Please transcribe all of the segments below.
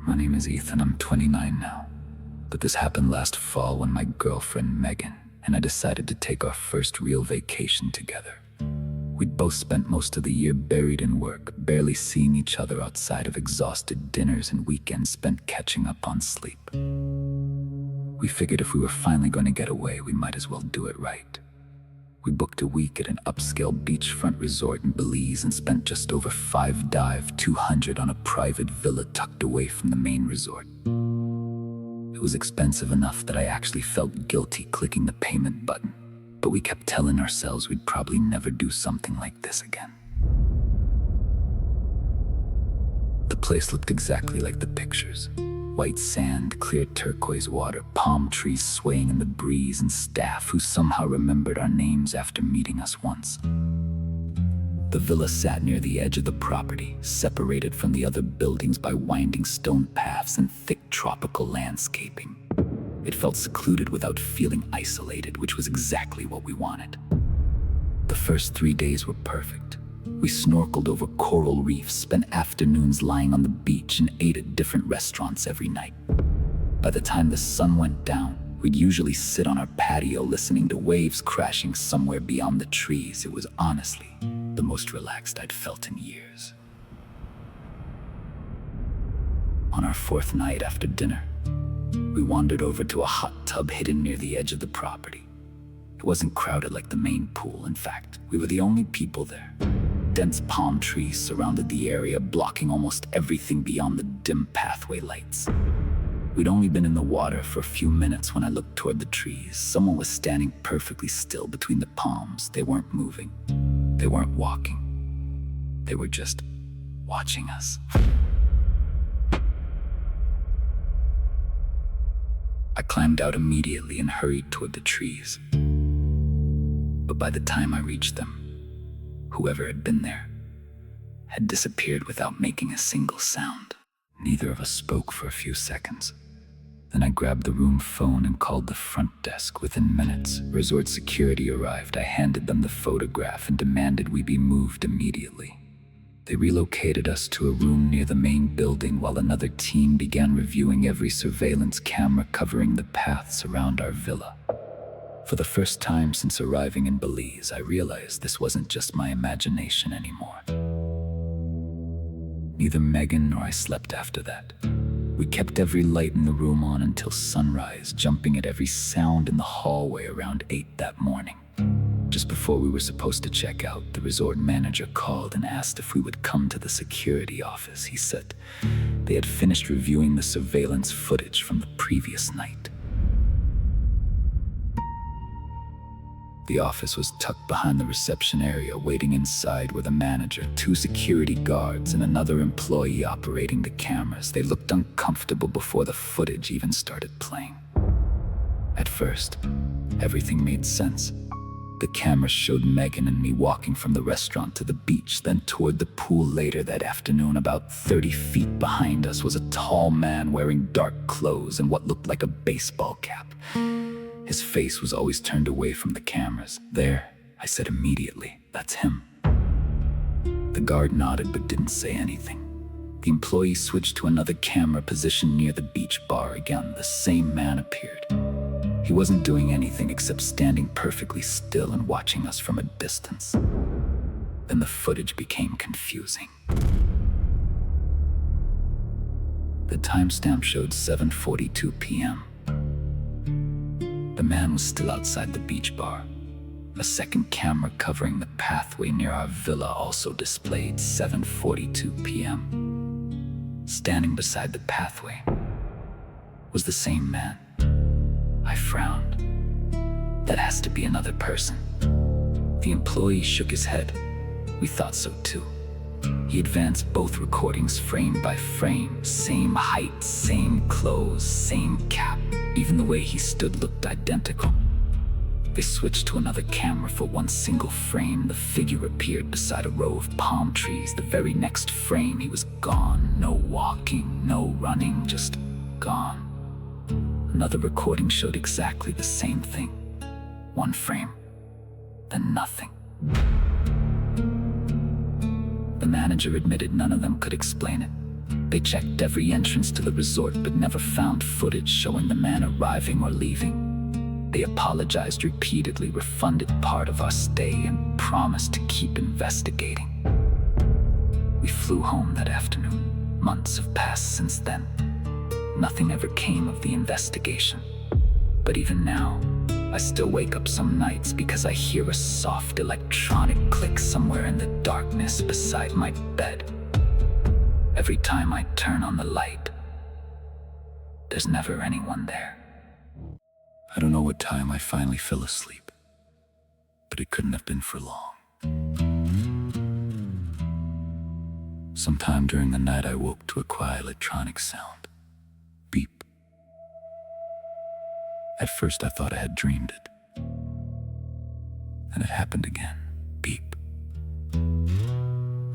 My name is Ethan. I'm 29 now. But this happened last fall when my girlfriend Megan and I decided to take our first real vacation together. We'd both spent most of the year buried in work, barely seeing each other outside of exhausted dinners and weekends spent catching up on sleep. We figured if we were finally going to get away, we might as well do it right. We booked a week at an upscale beachfront resort in Belize and spent just over $200 on a private villa tucked away from the main resort. It was expensive enough that I actually felt guilty clicking the payment button, but we kept telling ourselves we'd probably never do something like this again. The place looked exactly like the pictures. White sand, clear turquoise water, palm trees swaying in the breeze, and staff who somehow remembered our names after meeting us once. The villa sat near the edge of the property, separated from the other buildings by winding stone paths and thick tropical landscaping. It felt secluded without feeling isolated, which was exactly what we wanted. The first 3 days were perfect. We snorkeled over coral reefs, spent afternoons lying on the beach, and ate at different restaurants every night. By the time the sun went down, we'd usually sit on our patio listening to waves crashing somewhere beyond the trees. It was honestly the most relaxed I'd felt in years. On our fourth night after dinner, we wandered over to a hot tub hidden near the edge of the property. It wasn't crowded like the main pool. In fact, we were the only people there. Dense palm trees surrounded the area, blocking almost everything beyond the dim pathway lights. We'd only been in the water for a few minutes when I looked toward the trees. Someone was standing perfectly still between the palms. They weren't moving. They weren't walking. They were just watching us. I climbed out immediately and hurried toward the trees. But by the time I reached them, whoever had been there had disappeared without making a single sound. Neither of us spoke for a few seconds. Then I grabbed the room phone and called the front desk. Within minutes, resort security arrived. I handed them the photograph and demanded we be moved immediately. They relocated us to a room near the main building while another team began reviewing every surveillance camera covering the paths around our villa. For the first time since arriving in Belize, I realized this wasn't just my imagination anymore. Neither Megan nor I slept after that. We kept every light in the room on until sunrise, jumping at every sound in the hallway around 8 that morning. Just before we were supposed to check out, the resort manager called and asked if we would come to the security office. He said they had finished reviewing the surveillance footage from the previous night. The office was tucked behind the reception area. Waiting inside were the manager, 2 security guards, and another employee operating the cameras. They looked uncomfortable before the footage even started playing. At first, everything made sense. The cameras showed Megan and me walking from the restaurant to the beach, then toward the pool. Later that afternoon, about 30 feet behind us, was a tall man wearing dark clothes and what looked like a baseball cap. His face was always turned away from the cameras. "There," I said immediately. "That's him." The guard nodded but didn't say anything. The employee switched to another camera position near the beach bar. Again, the same man appeared. He wasn't doing anything except standing perfectly still and watching us from a distance. Then the footage became confusing. The timestamp showed 7:42 p.m. The man was still outside the beach bar. A second camera covering the pathway near our villa also displayed 7:42 p.m. Standing beside the pathway was the same man. I frowned. That has to be another person. The employee shook his head. We thought so too. He advanced both recordings frame by frame. Same height, same clothes, same cap. Even the way he stood looked identical. They switched to another camera for one single frame. The figure appeared beside a row of palm trees. The very next frame, he was gone. No walking, no running, just gone. Another recording showed exactly the same thing. One frame, then nothing. The manager admitted none of them could explain it. They checked every entrance to the resort but never found footage showing the man arriving or leaving. They apologized repeatedly, refunded part of our stay, and promised to keep investigating. We flew home that afternoon. Months have passed since then. Nothing ever came of the investigation. But even now, I still wake up some nights because I hear a soft electronic click somewhere in the darkness beside my bed. Every time I turn on the light, there's never anyone there. I don't know what time I finally fell asleep, but it couldn't have been for long. Sometime during the night, I woke to a quiet electronic sound. Beep. At first, I thought I had dreamed it. And it happened again. Beep.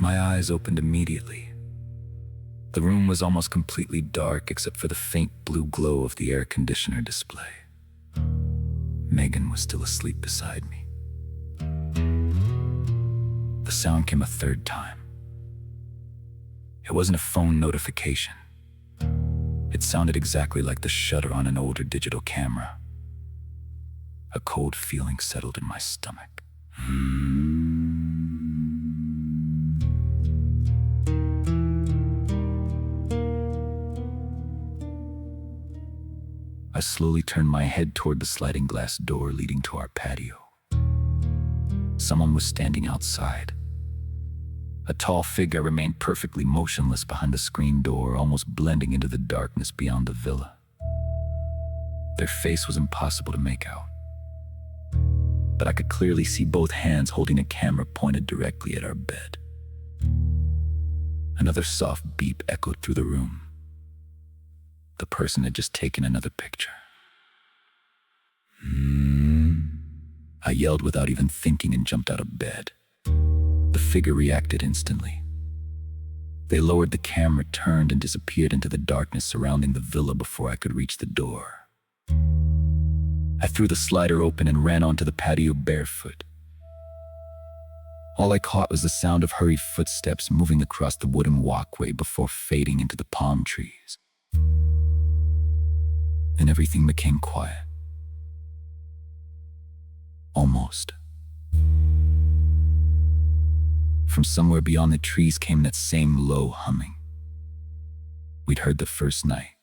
My eyes opened immediately. The room was almost completely dark except for the faint blue glow of the air conditioner display. Megan was still asleep beside me. The sound came a third time. It wasn't a phone notification. It sounded exactly like the shutter on an older digital camera. A cold feeling settled in my stomach. I slowly turned my head toward the sliding glass door leading to our patio. Someone was standing outside. A tall figure remained perfectly motionless behind the screen door, almost blending into the darkness beyond the villa. Their face was impossible to make out, but I could clearly see both hands holding a camera pointed directly at our bed. Another soft beep echoed through the room. The person had just taken another picture. I yelled without even thinking and jumped out of bed. The figure reacted instantly. They lowered the camera, turned, and disappeared into the darkness surrounding the villa before I could reach the door. I threw the slider open and ran onto the patio barefoot. All I caught was the sound of hurried footsteps moving across the wooden walkway before fading into the palm trees. Then everything became quiet. Almost. From somewhere beyond the trees came that same low humming we'd heard the first night.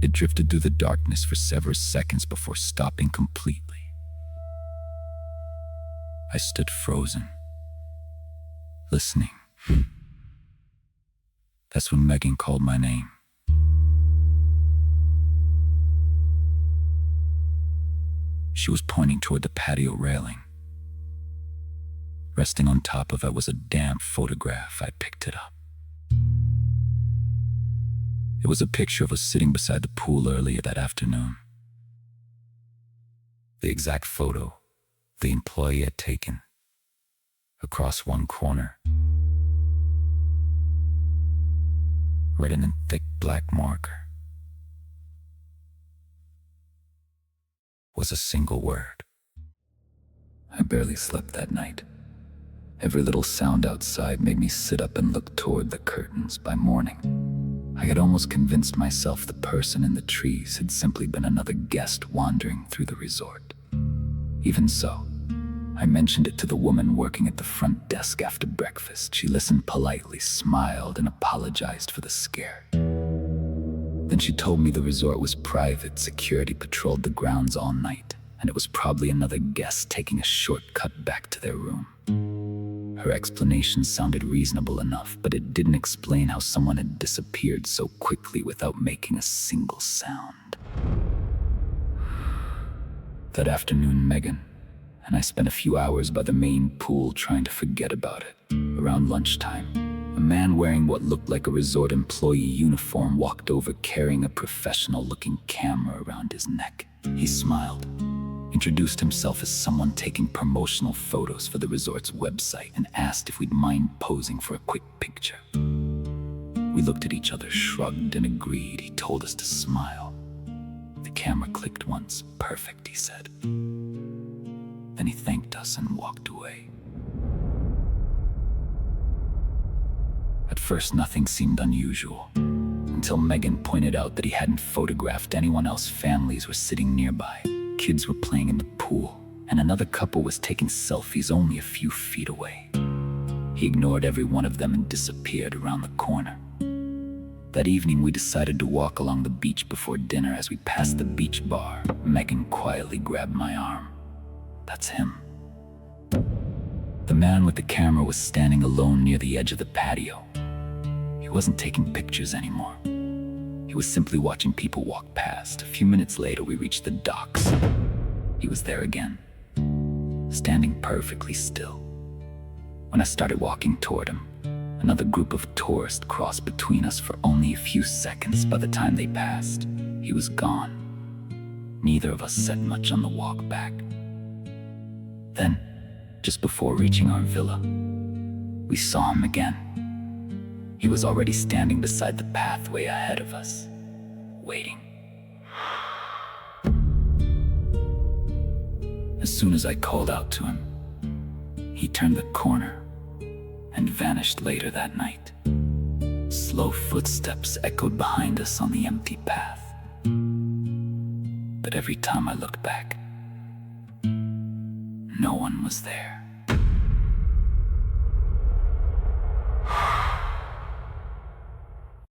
It drifted through the darkness for several seconds before stopping completely. I stood frozen, listening. That's when Megan called my name. She was pointing toward the patio railing. Resting on top of it was a damp photograph. I picked it up. It was a picture of us sitting beside the pool earlier that afternoon. The exact photo the employee had taken. Across one corner, written in thick black marker, was a single word. I barely slept that night. Every little sound outside made me sit up and look toward the curtains. By morning, I had almost convinced myself the person in the trees had simply been another guest wandering through the resort. Even so, I mentioned it to the woman working at the front desk after breakfast. She listened politely, smiled, and apologized for the scare. Then she told me the resort was private. Security patrolled the grounds all night, and it was probably another guest taking a shortcut back to their room. Her explanation sounded reasonable enough, but it didn't explain how someone had disappeared so quickly without making a single sound. That afternoon, Megan and I spent a few hours by the main pool trying to forget about it. Around lunchtime, a man wearing what looked like a resort employee uniform walked over carrying a professional-looking camera around his neck. He smiled, introduced himself as someone taking promotional photos for the resort's website, and asked if we'd mind posing for a quick picture. We looked at each other, shrugged, and agreed. He told us to smile. The camera clicked once. "Perfect," he said. Then he thanked us and walked away. At first, nothing seemed unusual, until Megan pointed out that he hadn't photographed anyone else. Families were sitting nearby, kids were playing in the pool, and another couple was taking selfies only a few feet away. He ignored every one of them and disappeared around the corner. That evening, we decided to walk along the beach before dinner. As we passed the beach bar, Megan quietly grabbed my arm. "That's him." The man with the camera was standing alone near the edge of the patio. He wasn't taking pictures anymore. He was simply watching people walk past. A few minutes later, we reached the docks. He was there again, standing perfectly still. When I started walking toward him, another group of tourists crossed between us for only a few seconds. By the time they passed, he was gone. Neither of us said much on the walk back. Then, just before reaching our villa, we saw him again. He was already standing beside the pathway ahead of us, waiting. As soon as I called out to him, he turned the corner and vanished later that night. Slow footsteps echoed behind us on the empty path. But every time I looked back, no one was there.